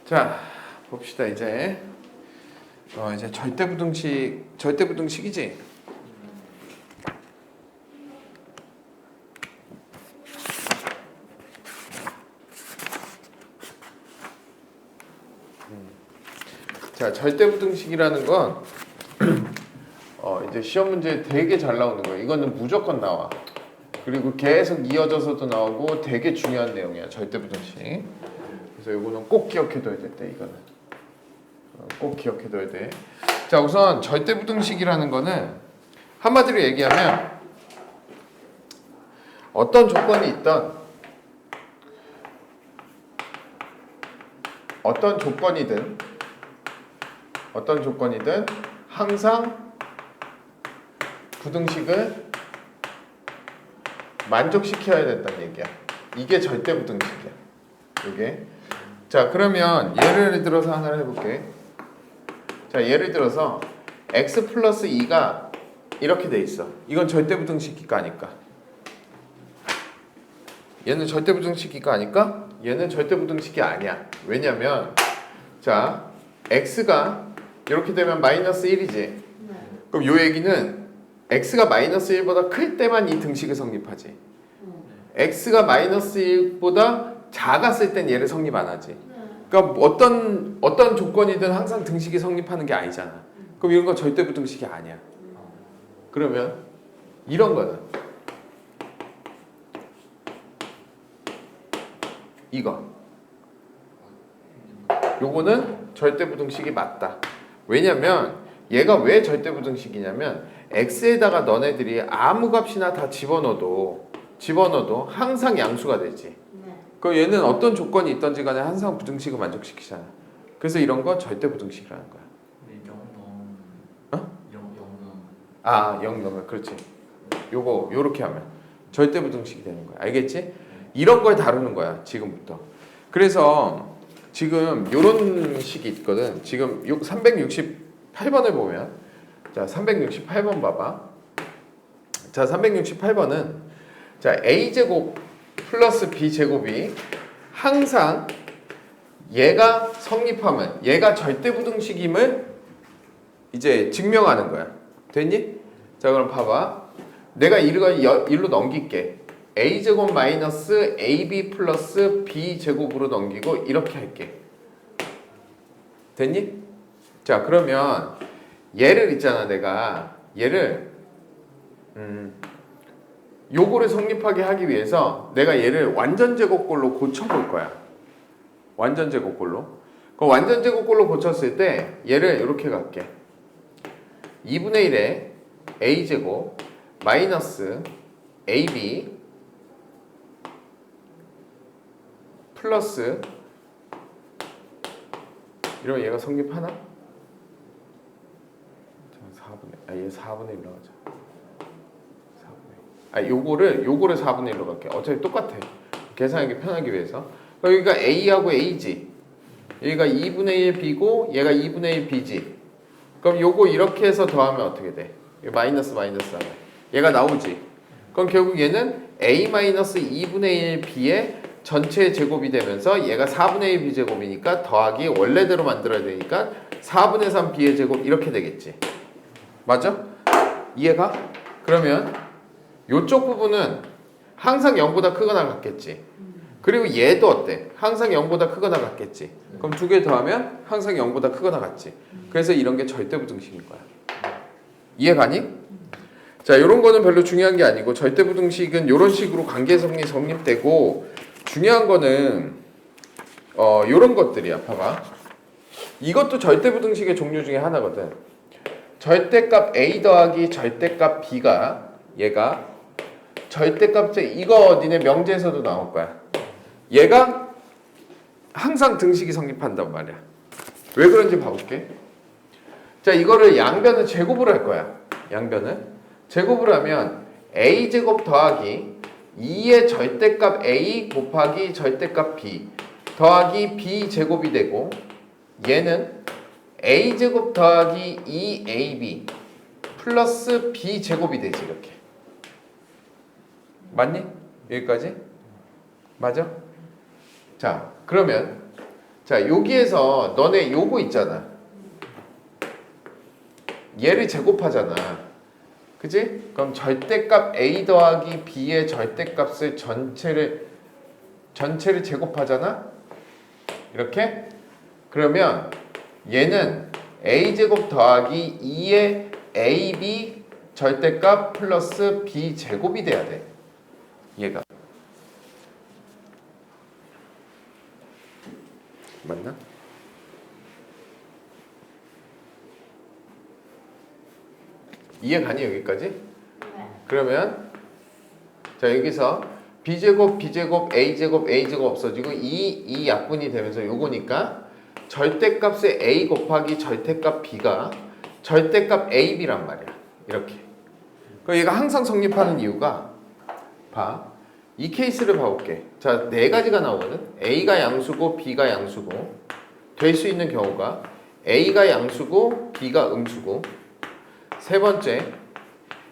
자, 봅시다 이제. 이제 절대부등식이지. 자, 절대부등식이라는 건 이제 시험 문제에 되게 잘 나오는 거예요. 이거는 무조건 나와. 그리고 계속 이어져서도 나오고 되게 중요한 내용이야. 절대부등식. 그래서 이거는 꼭 기억해둬야 돼. 이거는 꼭 기억해둬야 돼. 자, 우선 절대부등식이라는 거는 한마디로 얘기하면 어떤 조건이 있던 어떤 조건이든 항상 부등식을 만족시켜야 된다는 얘기야. 이게 절대부등식이야. 이게. 자, 그러면 예를 들어서 하나를 해볼게. 자, 예를 들어서 x 플러스 2가 이렇게 돼 있어. 이건 절대부등식이니까 아닐까? 얘는 절대부등식이니까 아닐까? 얘는 절대부등식이 아니야. 왜냐면 자, x가 이렇게 되면 마이너스 1이지. 그럼 요 얘기는 x가 마이너스 1보다 클 때만 이 등식이 성립하지. x가 마이너스 1보다 작았을 땐 얘를 성립 안 하지. 그러니까 어떤 조건이든 항상 등식이 성립하는 게 아니잖아. 그럼 이런 건 절대부등식이 아니야. 그러면 이런 거는 요거는 절대부등식이 맞다. 왜냐면 얘가 왜 절대부등식이냐면 x에다가 너네들이 아무 값이나 다 집어넣어도 항상 양수가 되지. 그럼 얘는 어떤 조건이 있던지 간에 항상 부등식을 만족시키잖아. 그래서 이런 거 절대부등식이라는 거야. 어? 0 넘으면 그렇지. 요렇게 하면 절대부등식이 되는 거야. 알겠지? 이런 걸 다루는 거야 지금부터. 그래서 지금 요런 식이 있거든. 지금 368번을 보면, 자 368번 봐봐. 자 368번은 자 a제곱 플러스 b제곱이 항상 얘가 성립하면 얘가 절대부등식임을 이제 증명하는 거야. 됐니? 자 그럼 봐봐. 내가 일로 넘길게. a제곱 마이너스 ab 플러스 b제곱으로 넘기고 이렇게 할게. 됐니? 자 그러면 얘를 있잖아. 내가 얘를 요거를 성립하게 하기 위해서 내가 얘를 완전제곱꼴로 고쳐볼 거야. 완전제곱꼴로. 그럼 완전제곱꼴로 고쳤을 때 얘를 이렇게 갈게. 2분의 1에 a제곱 마이너스 ab 플러스 이러면 얘가 성립하나? 4분의 1로 하자. 요거를 4분의 1로 갈게. 어차피 똑같아. 계산하기 편하기 위해서. 여기가 a하고 a지. 여기가 2분의 1 b고 얘가 2분의 1 b지. 그럼 요거 이렇게 해서 더하면 어떻게 돼? 마이너스 하면 얘가 나오지. 그럼 결국 얘는 a 마이너스 2분의 1 b의 전체 제곱이 되면서 얘가 4분의 1 b제곱이니까 더하기 원래대로 만들어야 되니까 4분의 3 b의 제곱 이렇게 되겠지. 맞아? 이해가? 그러면 요쪽 부분은 항상 0보다 크거나 같겠지. 그리고 얘도 어때? 항상 0보다 크거나 같겠지. 그럼 두 개 더하면 항상 0보다 크거나 같지. 그래서 이런 게 절대부등식인 거야. 이해가니? 자, 요런 거는 별로 중요한 게 아니고 절대부등식은 요런 식으로 관계성이 성립되고 중요한 거는 요런 것들이야. 봐봐. 이것도 절대부등식의 종류 중에 하나거든. 절대값 a 더하기 절대값 b가 얘가 절대값 이거 니네 명제에서도 나올 거야. 얘가 항상 등식이 성립한단 말이야. 왜 그런지 봐볼게. 자 이거를 양변을 제곱을 할 거야. 양변을 제곱을 하면 a제곱 더하기 2의 절대값 a 곱하기 절대값 b 더하기 b제곱이 되고 얘는 a제곱 더하기 2ab 플러스 b제곱이 되지. 이렇게 맞니? 여기까지? 맞아? 자 그러면 자, 여기에서 너네 요거 있잖아. 얘를 제곱하잖아. 그지? 그럼 절대값 a 더하기 b의 절대값을 전체를 제곱하잖아. 이렇게? 그러면 얘는 a제곱 더하기 2의 ab 절대값 플러스 b제곱이 돼야 돼. 얘가. 맞나? 이해 가니 여기까지? 네. 그러면 자 여기서 b제곱 b제곱 a제곱 없어지고 이 약분이 되면서 요거니까 절대값의 a 곱하기 절대값 b가 절대값 ab란 말이야. 이렇게. 그럼 얘가 항상 성립하는 이유가 봐. 이 케이스를 봐볼게. 자, 네 가지가 나오거든. a가 양수고 b가 양수고 될 수 있는 경우가 a가 양수고 b가 음수고 세 번째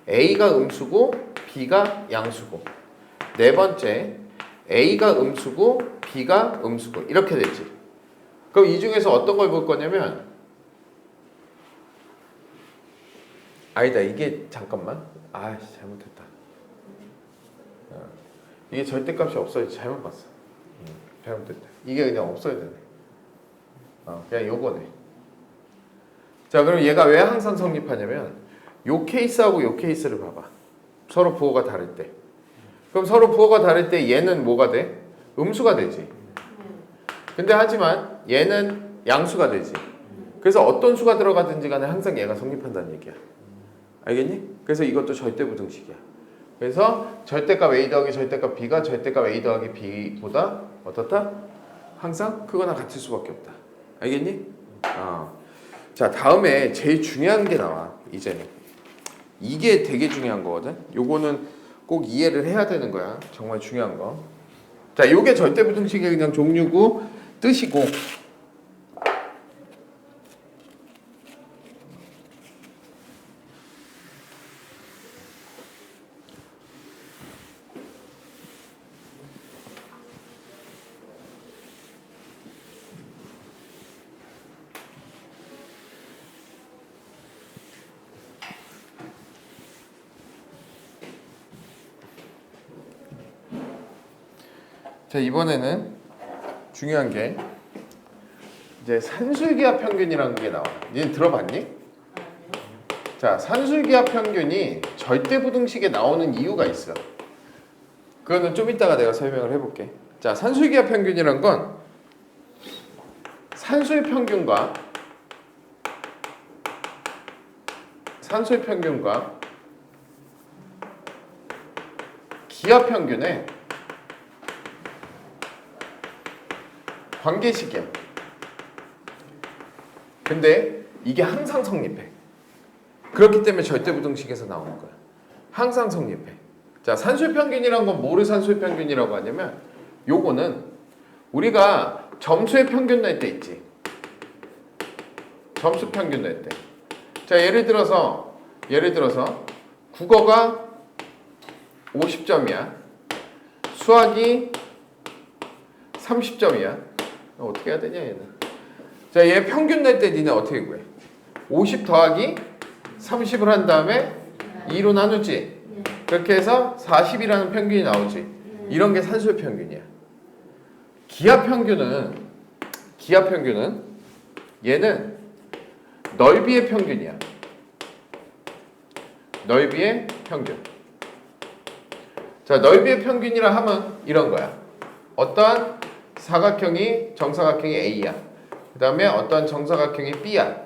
a가 음수고 b가 양수고 네 번째 a가 음수고 b가 음수고 이렇게 되지. 그럼 이 중에서 어떤 걸 볼 거냐면 아니다 이게 잠깐만 잘못했다. 이게 절대값이 없어야지. 잘못 봤어. 잘못됐다. 이게 그냥 없어야 되네. 그냥 요거네. 자 그럼 얘가 왜 항상 성립하냐면 요 케이스하고 요 케이스를 봐봐. 서로 부호가 다를 때. 그럼 서로 부호가 다를 때 얘는 뭐가 돼? 음수가 되지. 근데 하지만 얘는 양수가 되지. 그래서 어떤 수가 들어가든지 간에 항상 얘가 성립한다는 얘기야. 알겠니? 그래서 이것도 절대부등식이야. 그래서 절대값 a 더하기 절대값 b가 절대값 a 더하기 b보다 어떻다? 항상 크거나 같을 수밖에 없다. 알겠니? 자 다음에 제일 중요한 게 나와. 이제는 이게 되게 중요한 거거든. 요거는 꼭 이해를 해야 되는 거야. 정말 중요한 거. 자 요게 절대부등식의 그냥 종류고 뜻이고 자 이번에는 중요한 게 이제 산술기하 평균이라는 게 나와. 니는 들어봤니? 자 산술기하 평균이 절대부등식에 나오는 이유가 있어. 그거는 좀 이따가 내가 설명을 해볼게. 자 산술기하 평균이란 건 산술평균과 기하평균의 관계식이야. 근데 이게 항상 성립해. 그렇기 때문에 절대부등식에서 나오는 거야. 항상 성립해. 자, 산술평균이란 건 뭐를 산술평균이라고 하냐면 요거는 우리가 점수의 평균 낼 때 있지. 점수 평균 낼 때. 자, 예를 들어서 국어가 50점이야. 수학이 30점이야. 어떻게 해야 되냐 얘는. 자, 얘 평균 낼 때 니네 어떻게 구해? 50 더하기 30을 한 다음에 2로 나누지. 그렇게 해서 40이라는 평균이 나오지. 이런 게 산술 평균이야. 기하 평균은 얘는 넓이의 평균이야. 넓이의 평균. 자, 넓이의 평균이라 하면 이런 거야. 어떠한 사각형이 정사각형이 A야. 그 다음에 어떤 정사각형이 B야.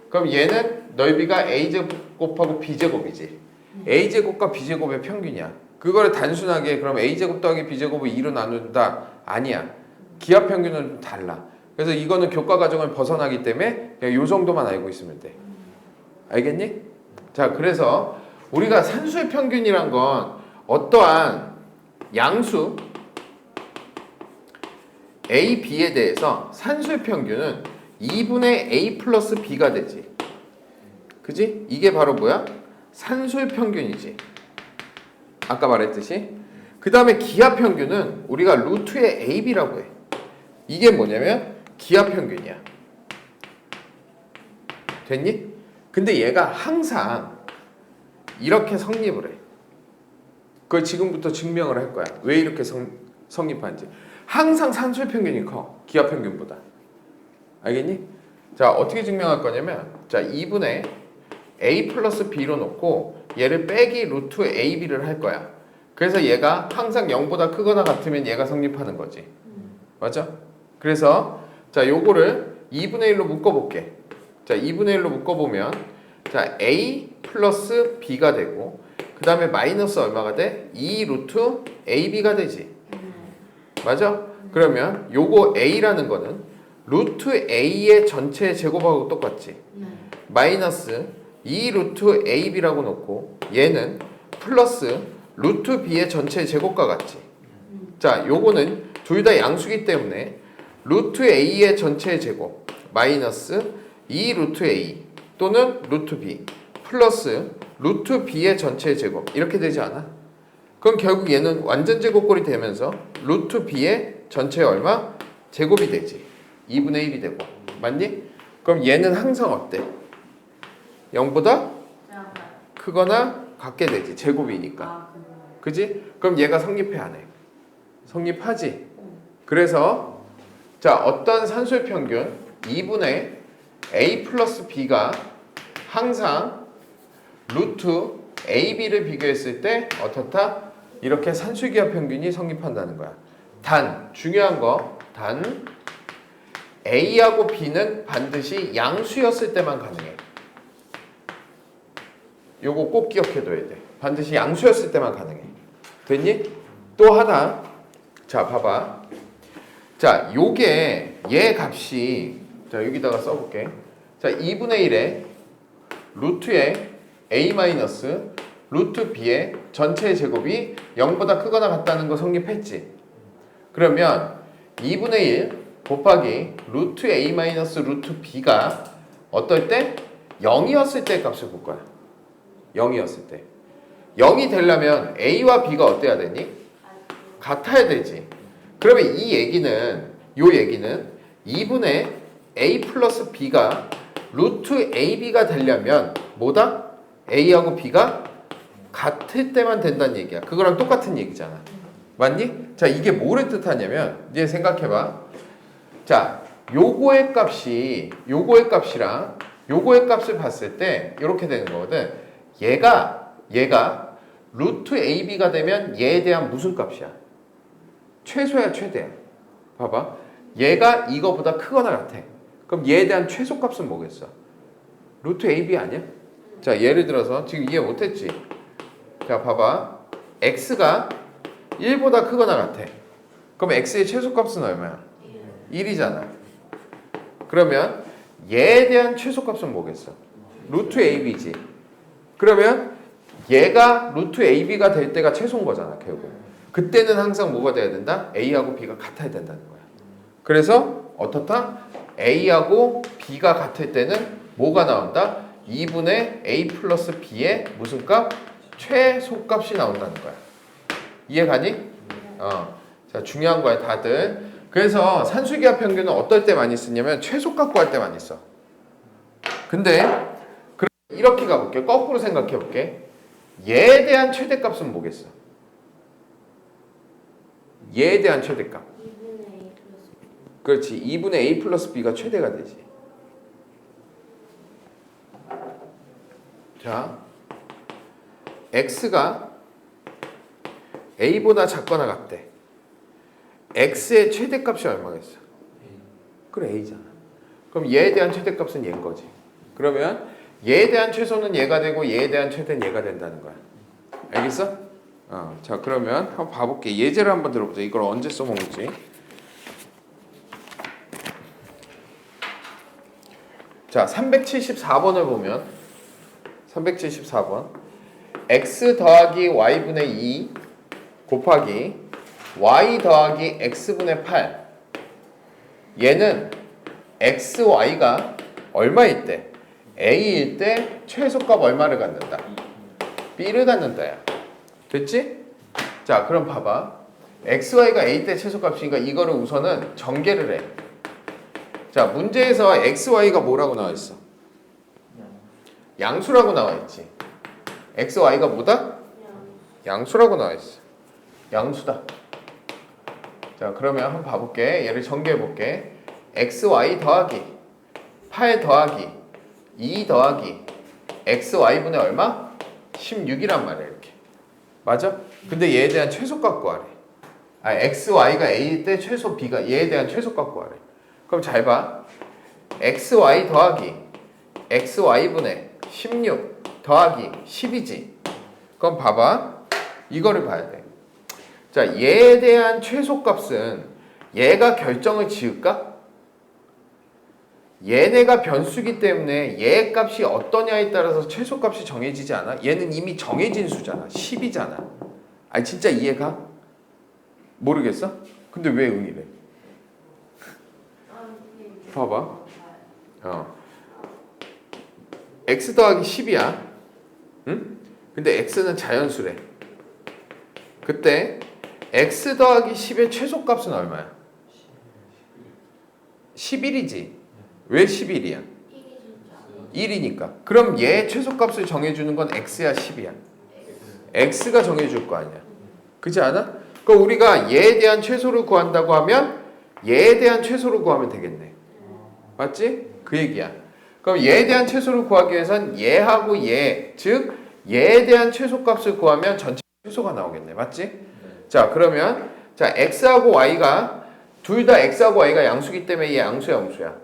그럼 얘는 넓이가 A제곱하고 B제곱이지. A제곱과 B제곱의 평균이야. 그거를 단순하게 그럼 A제곱 더하기 B제곱을 2로 나눈다? 아니야. 기하 평균은 좀 달라. 그래서 이거는 교과 과정을 벗어나기 때문에 그냥 요 정도만 알고 있으면 돼. 알겠니? 자, 그래서 우리가 산수의 평균이란 건 어떠한 양수 A, B에 대해서 산수의 평균은 2분의 A 플러스 B가 되지. 그지? 이게 바로 뭐야? 산수의 평균이지. 아까 말했듯이. 그 다음에 기하 평균은 우리가 루트의 AB라고 해. 이게 뭐냐면 기하평균이야. 됐니? 근데 얘가 항상 이렇게 성립을 해. 그걸 지금부터 증명을 할 거야. 왜 이렇게 성립하는지. 항상 산수의 평균이 커. 기하평균보다. 알겠니? 자, 어떻게 증명할 거냐면, 자, 2분의 a 플러스 b로 놓고 얘를 빼기 루트 ab를 할 거야. 그래서 얘가 항상 0보다 크거나 같으면 얘가 성립하는 거지. 맞아? 그래서 자, 요거를 2분의 1로 묶어볼게. 자, 2분의 1로 묶어보면 자, a 플러스 b가 되고 그 다음에 마이너스 얼마가 돼? 2 루트 ab가 되지. 맞아? 그러면 요거 a라는 거는 루트 a의 전체 제곱하고 똑같지. 마이너스 2 루트 ab라고 놓고 얘는 플러스 루트 b의 전체 제곱과 같지. 자, 요거는 둘 다 양수기 때문에 루트 a의 전체 제곱 마이너스 2 루트 a 또는 루트 b 플러스 루트 b의 전체 제곱 이렇게 되지 않아? 그럼 결국 얘는 완전 제곱꼴이 되면서 루트 b의 전체 얼마? 제곱이 되지. 2분의 1이 되고. 맞니? 그럼 얘는 항상 어때? 0보다 크거나 같게 되지. 제곱이니까. 그지? 그럼 얘가 성립해 안 해? 성립하지. 그래서 자, 어떤 산수의 평균 2분의 a 플러스 b가 항상 루트 ab를 비교했을 때 어떻다? 이렇게 산수기하 평균이 성립한다는 거야. 단, 중요한 거, 단 a하고 b는 반드시 양수였을 때만 가능해. 요거 꼭 기억해둬야 돼. 반드시 양수였을 때만 가능해. 됐니? 또 하나. 자, 봐봐. 자, 요게 얘 값이 자, 여기다가 써볼게. 자, 2분의 1에 루트의 a 마이너스 루트 b의 전체 제곱이 0보다 크거나 같다는 거 성립했지. 그러면 2분의 1 곱하기 루트 a 마이너스 루트 b가 어떨 때? 0이었을 때 값을 볼 거야. 0이었을 때. 0이 되려면 a와 b가 어때야 되니? 같아야 되지. 그러면 이 얘기는 요 얘기는 2분의 a 플러스 b가 루트 ab가 되려면 뭐다? a하고 b가 같을 때만 된다는 얘기야. 그거랑 똑같은 얘기잖아. 맞니? 자, 이게 뭐를 뜻하냐면 이제 생각해봐. 자, 요거의 값이랑 요거의 값을 봤을 때 이렇게 되는 거거든. 얘가 루트 ab가 되면 얘에 대한 무슨 값이야? 최소야, 최대야. 봐봐. 얘가 이거보다 크거나 같아. 그럼 얘에 대한 최소값은 뭐겠어? 루트 ab 아니야? 자, 예를 들어서 지금 이해 못했지? 자, 봐봐. x가 1보다 크거나 같아. 그럼 x의 최소값은 얼마야? 1이잖아. 그러면 얘에 대한 최소값은 뭐겠어? 루트 ab지. 그러면 얘가 루트 ab가 될 때가 최소인 거잖아, 결국. 그때는 항상 뭐가 돼야 된다? a하고 b가 같아야 된다는 거야. 그래서 어떻다? a하고 b가 같을 때는 뭐가 나온다? 2분의 a 플러스 b의 무슨 값? 최소값이 나온다는 거야. 이해가니? 자, 중요한 거야, 다들. 그래서 산수기하 평균은 어떨 때 많이 쓰냐면 최소값 구할 때 많이 써. 근데 이렇게 가볼게. 거꾸로 생각해 볼게. 얘에 대한 최대값은 뭐겠어? 얘에 대한 최대값. 2분의 a 플러스 b. 그렇지. 2분의 a 플러스 b가 최대가 되지. 자, x가 a보다 작거나 같대. x의 최대값이 얼마겠어? 그래, a잖아. 그럼 얘에 대한 최대값은 얘인 거지. 그러면 얘에 대한 최소는 얘가 되고 얘에 대한 최대는 얘가 된다는 거야. 알겠어? 자, 그러면 한번 봐볼게. 예제를 한번 들어보자. 이걸 언제 써먹을지. 자, 374번을 보면 374번 x 더하기 y분의 2 곱하기 y 더하기 x분의 8 얘는 xy가 얼마일 때? a일 때 최소값 얼마를 갖는다? b를 갖는다. 야. 됐지? 자, 그럼 봐봐. xy가 a 때 최소값이니까 이거를 우선은 전개를 해. 자, 문제에서 xy가 뭐라고 나와 있어? 양수라고 나와 있지. xy가 뭐다? 양수라고 나와 있어. 양수다. 자, 그러면 한번 봐볼게. 얘를 전개해 볼게. xy 더하기 8 더하기 2 더하기 xy분의 얼마? 16이란 말이야, 이렇게. 맞아? 근데 얘에 대한 최소값 구하래. xy가 a일 때 최소 b가 얘에 대한 최소값 구하래. 그럼 잘 봐. xy 더하기 xy분의 16 더하기 10이지. 그럼 봐봐. 이거를 봐야 돼. 자, 얘에 대한 최소값은 얘가 결정을 지을까? 얘네가 변수기 때문에 얘 값이 어떠냐에 따라서 최소값이 정해지지 않아? 얘는 이미 정해진 수잖아. 10이잖아. 아니 진짜 이해가? 모르겠어? 근데 왜 응이래? 봐봐. x 더하기 10이야. 응? 근데 x는 자연수래. 그때 x 더하기 10의 최소값은 얼마야? 11이지. 왜 11이야? 1이니까. 그럼 얘 최소값을 정해주는 건 x야 10이야? x가 정해줄 거 아니야. 그렇지 않아? 그럼 우리가 얘에 대한 최소를 구한다고 하면 얘에 대한 최소를 구하면 되겠네. 맞지? 그 얘기야. 그럼 얘에 대한 최소를 구하기 위해선 얘하고 얘, 즉 얘에 대한 최소값을 구하면 전체 최소가 나오겠네. 맞지? 자, 그러면 자 x하고 y가 둘 다 x하고 y가 양수기 때문에 얘 양수야, 음수야?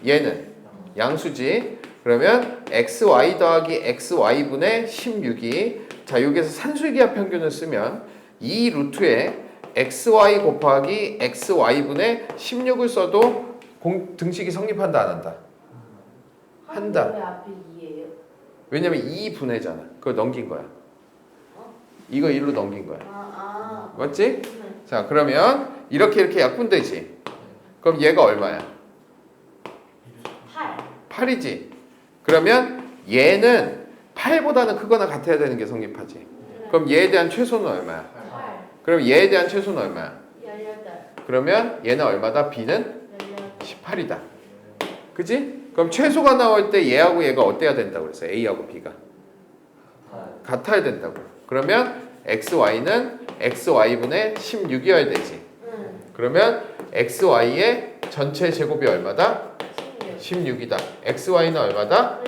얘는 양수지. 그러면 xy 더하기 xy분의 16이 자 여기서 산술기하 평균을 쓰면 이 루트에 xy 곱하기 xy분의 16을 써도 등식이 성립한다 안 한다? 한다. 왜 앞에 2예요? 왜냐면 2 분해잖아. 그걸 넘긴 거야. 이거 1로 넘긴 거야. 맞지? 네. 자, 그러면 이렇게 약분되지. 그럼 얘가 얼마야? 8. 8이지. 그러면 얘는 8보다는 크거나 같아야 되는 게 성립하지. 그럼 얘에 대한 최소는 얼마야? 8. 그럼 얘에 대한 최소는 얼마야? 18. 그러면 얘는 얼마다? b는 18. 18이다. 그지? 그럼 최소가 나올 때 얘하고 얘가 어때야 된다고 그랬어? a하고 b가 같아야 된다고. 그러면 xy는 xy분의 16이어야 되지. 그러면 xy의 전체 제곱이 얼마다? 16이다. xy는 얼마다?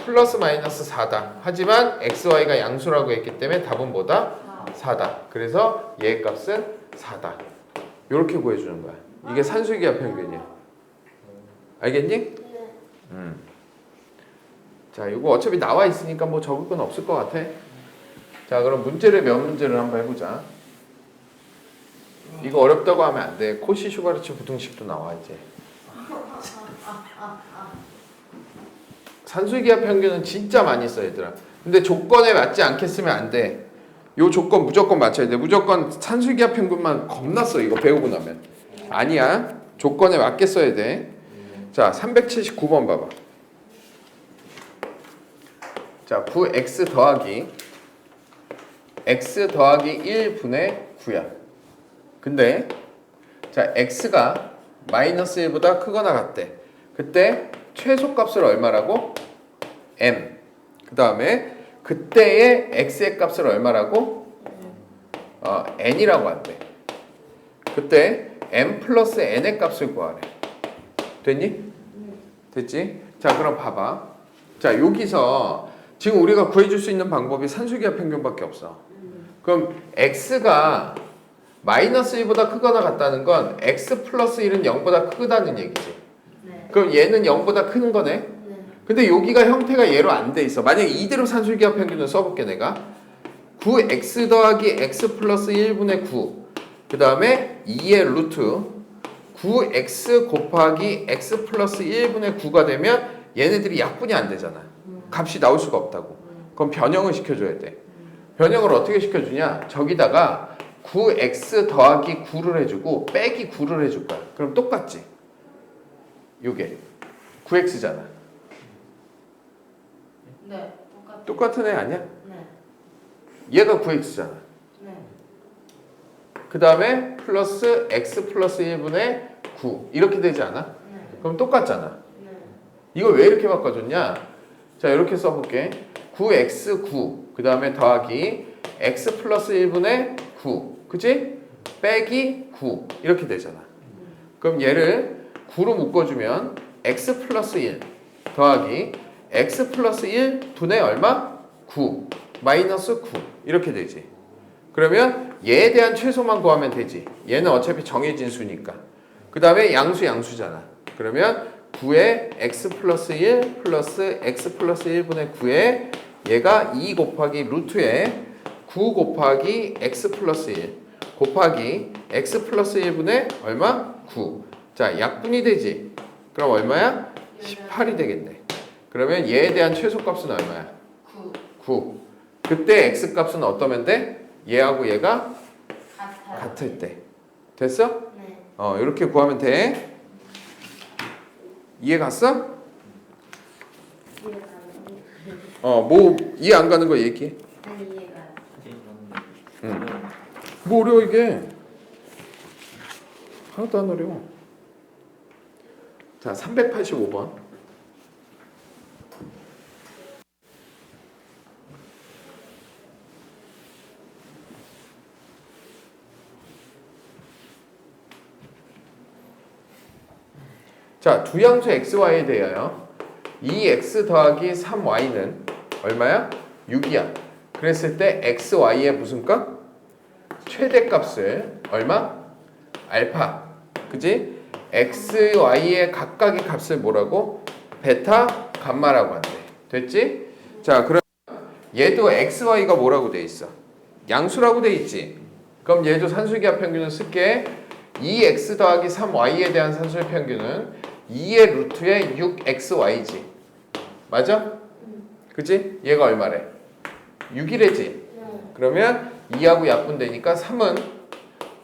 플러스 마이너스 4다. 하지만 xy가 양수라고 했기 때문에 답은 뭐다? 4다. 그래서 얘의 값은 4다. 이렇게 구해주는 거야. 이게 산술기하 평균이야. 알겠니? 자, 이거 어차피 나와 있으니까 뭐 적을 건 없을 것 같아. 자, 그럼 문제를 몇 문제를 한번 해보자. 이거 어렵다고 하면 안 돼. 코시 슈바르츠 부등식도 나와 이제. 산술기하 평균은 진짜 많이 써 얘들아. 근데 조건에 맞지 않게 쓰면 안 돼. 요 조건 무조건 맞춰야 돼. 무조건 산술기하 평균만 겁나 써 이거 배우고 나면. 아니야. 조건에 맞게 써야 돼. 자, 379번 봐봐. 자, 9x 더하기 x 더하기 1분의 9야. 근데 자 x가 마이너스 1보다 크거나 같대. 그때 최소값을 얼마라고? m. 그 다음에 그때의 x의 값을 얼마라고? n이라고 한대. 그때 m 플러스 n의 값을 구하래. 됐니? 됐지? 자, 그럼 봐봐. 자, 여기서 지금 우리가 구해줄 수 있는 방법이 산술기하 평균밖에 없어. 그럼 x가 마이너스 1보다 크거나 같다는 건 x 플러스 1은 0보다 크다는 얘기지. 네. 그럼 얘는 0보다 큰 거네. 네. 근데 여기가 형태가 얘로 안 돼 있어. 만약에 이대로 산술기하 평균을 써볼게 내가. 9x 더하기 x 플러스 1분의 9. 그 다음에 2의 루트 9x 곱하기 x 플러스 1분의 9가 되면 얘네들이 약분이 안 되잖아. 값이 나올 수가 없다고. 그럼 변형을 시켜줘야 돼. 변형을 어떻게 시켜주냐? 저기다가 9x 더하기 9를 해주고 빼기 9를 해줄 거야. 그럼 똑같지? 요게 9x잖아. 네. 똑같은 애 아니야? 네. 얘가 9x잖아. 네. 그 다음에 플러스 x 플러스 1분의 9 이렇게 되지 않아? 네. 그럼 똑같잖아. 네. 이걸 왜 이렇게 바꿔줬냐? 자, 이렇게 써볼게. 9x9 그 다음에 더하기 x 플러스 1분의 9 그치? 빼기 9 이렇게 되잖아. 그럼 얘를 9로 묶어주면 x 플러스 1 더하기 x 플러스 1 분의 얼마? 9 마이너스 9 이렇게 되지. 그러면 얘에 대한 최소만 구하면 되지. 얘는 어차피 정해진 수니까. 그 다음에 양수잖아. 그러면 9에 x 플러스 1 플러스 x 플러스 1분의 9에 얘가 2 곱하기 루트에 9 곱하기 x 플러스 1 곱하기 x 플러스 1분의 얼마? 9. 자, 약분이 되지. 그럼 얼마야? 18이 되겠네. 그러면 얘에 대한 최소값은 얼마야? 9. 9. 그때 x 값은 어떠면 돼? 얘하고 얘가 같아요. 같을 때. 됐어? 네. 이렇게 구하면 돼. 이해 갔어? 이해가 안 돼. 뭐 이해 안 가는 거 얘기해. 아니 이해가. 응. 뭐 어려워 이게. 하나도 안 어려워. 자, 385번. 자, 두 양수 xy에 대하여 2x 더하기 3y는 얼마야? 6이야. 그랬을 때 xy의 무슨 값? 최대값을 얼마? 알파. 그지? xy의 각각의 값을 뭐라고? 베타, 감마라고 한대. 됐지? 자, 그럼 얘도 xy가 뭐라고 돼 있어? 양수라고 돼 있지. 그럼 얘도 산술기하 평균을 쓸게. 2x 더하기 3y에 대한 산술 평균은 2의 루트에 6xy지. 맞아? 그치? 얘가 얼마래? 6이래지. 네. 그러면 2하고 약분되니까 3은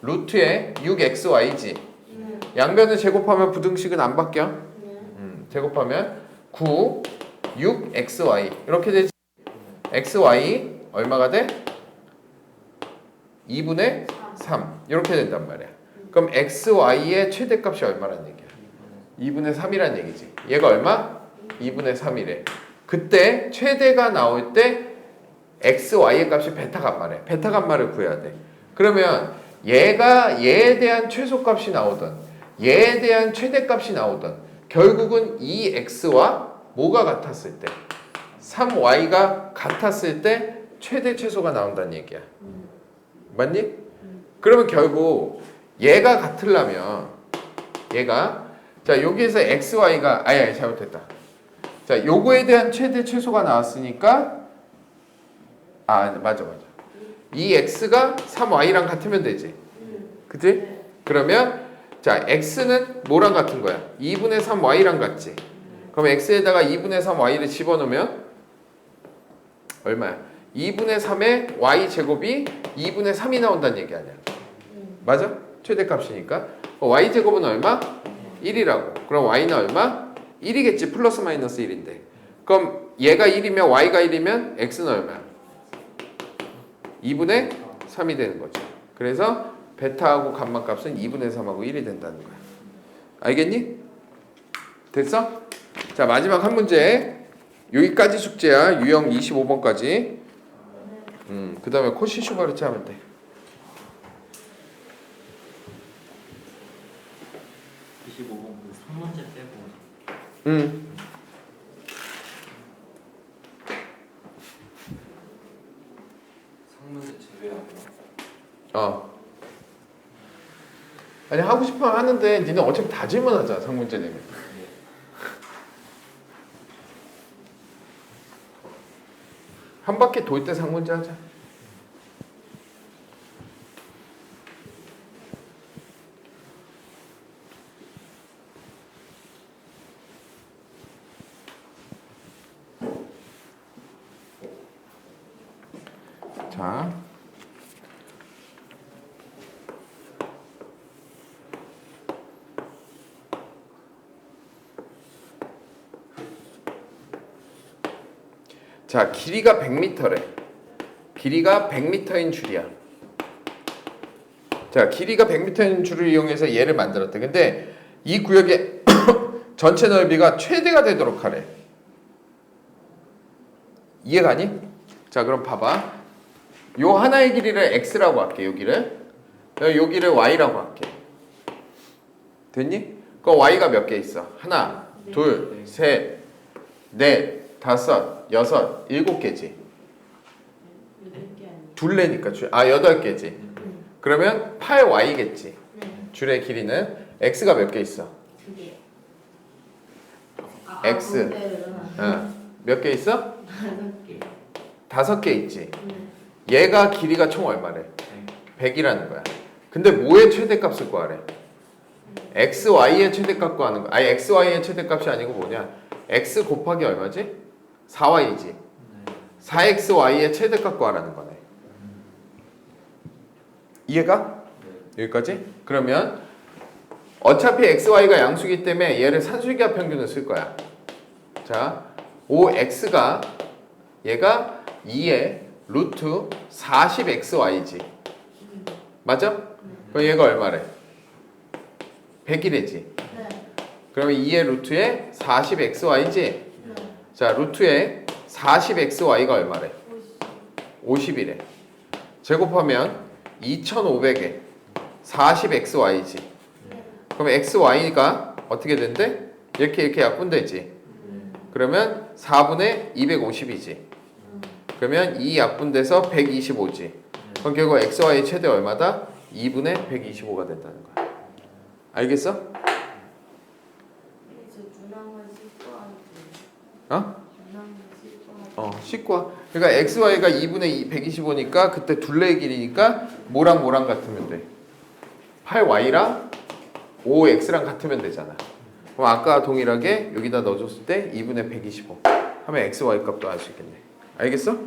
루트에 6xy지. 네. 양변을 제곱하면 부등식은 안 바뀌어. 네. 제곱하면 9, 6xy 이렇게 되지. xy 얼마가 돼? 2분의 3 이렇게 된단 말이야. 그럼 xy의 최대값이 얼마란 얘기야? 2분의 3이란 얘기지. 얘가 얼마? 2분의 3이래. 그때 최대가 나올 때 xy의 값이 베타 감마래. 베타 감마를 구해야 돼. 그러면 얘가 얘에 대한 최소값이 나오던 얘에 대한 최대값이 나오던 결국은 2x와 뭐가 같았을 때 3y가 같았을 때 최대 최소가 나온다는 얘기야. 맞니? 그러면 결국 얘가 같으려면 얘가 자 여기에서 xy가 아니 잘못했다. 자 요거에 대한 최대 최소가 나왔으니까 맞아 이 x가 3y랑 같으면 되지. 그치? 그러면 자 x는 뭐랑 같은 거야? 2분의 3y랑 같지. 그럼 x에다가 2분의 3y를 집어넣으면 얼마야? 2분의 3의 y 제곱이 2분의 3이 나온다는 얘기 아니야. 맞아? 최대값이니까 y 제곱은 얼마? 1이라고. 그럼 y는 얼마? 1이겠지. 플러스 마이너스 1인데. 그럼 얘가 1이면 y가 1이면 x는 얼마야? 2분의 3이 되는 거죠. 그래서 베타하고 감마 값은 2분의 3하고 1이 된다는 거야. 알겠니? 됐어? 자 마지막 한 문제. 여기까지 숙제야. 유형 25번까지. 그 다음에 코시 슈바르트 하면 돼. 25번 그 3문제 빼고 응. 상문제 제외하고 아니 하고 싶으면 하는데 니네 어차피 다 질문하잖아. 상문제 내면. 한 바퀴 돌 때 상문제 하자. 자. 자, 길이가 100m래. 길이가 100m인 줄이야. 자, 길이가 100m인 줄을 이용해서 얘를 만들었대. 근데 이 구역에 전체 넓이가 최대가 되도록 하래. 이해가니? 자, 그럼 봐봐. 요 하나의 길이를 x라고 할게. 여기를 y라고 할게. 됐니? 그 y가 몇 개 있어? 하나, 네. 둘, 셋, 넷, 다섯, 여섯, 일곱 개지. 8개 아니에요? 둘레니까 여덟 개지. 그러면 8y겠지. 네. 줄의 길이는 x가 몇 개 있어? 2개. X. 몇 개 있어? 5개. 다섯 개 있지. 네. 얘가 길이가 총 얼마래? 100이라는 거야. 근데 뭐의 최대값을 구하래? x, y의 최대값 구하는 거. 아니 x, y의 최대값이 아니고 뭐냐? x 곱하기 얼마지? 4y지. 4x, y의 최대값 구하라는 거네. 이해가? 여기까지? 그러면 어차피 x, y가 양수기 때문에 얘를 산술기하 평균을 쓸 거야. 자, 5x가 얘가 2의 루트 40xy지. 맞아? 그럼 얘가 얼마래? 100이래지. 네. 그러면 2의 루트에 40xy지. 네. 자, 루트에 40xy가 얼마래? 50이래. 제곱하면 2500에 40xy지. 그럼 xy가 어떻게 된대? 이렇게 약분되지. 그러면 4분의 250이지. 그러면 이 약분돼서 125지. 그럼 결국 xy의 최대 얼마다? 2분의 125가 된다는 거야. 알겠어? 준항을 씻고 어? 준항을 씻고 19와. 그러니까 xy가 2분의 125니까 그때 둘레의 길이니까 뭐랑 같으면 돼? 8y랑 5x랑 같으면 되잖아. 그럼 아까 동일하게 여기다 넣어줬을 때 2분의 125 하면 xy 값도 알 수 있겠네. 알겠어?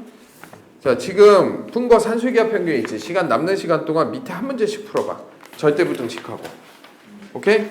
자, 지금 푼 거 산술기하 평균 있지. 시간 남는 시간 동안 밑에 한 문제씩 풀어봐. 절대부등식하고. 오케이?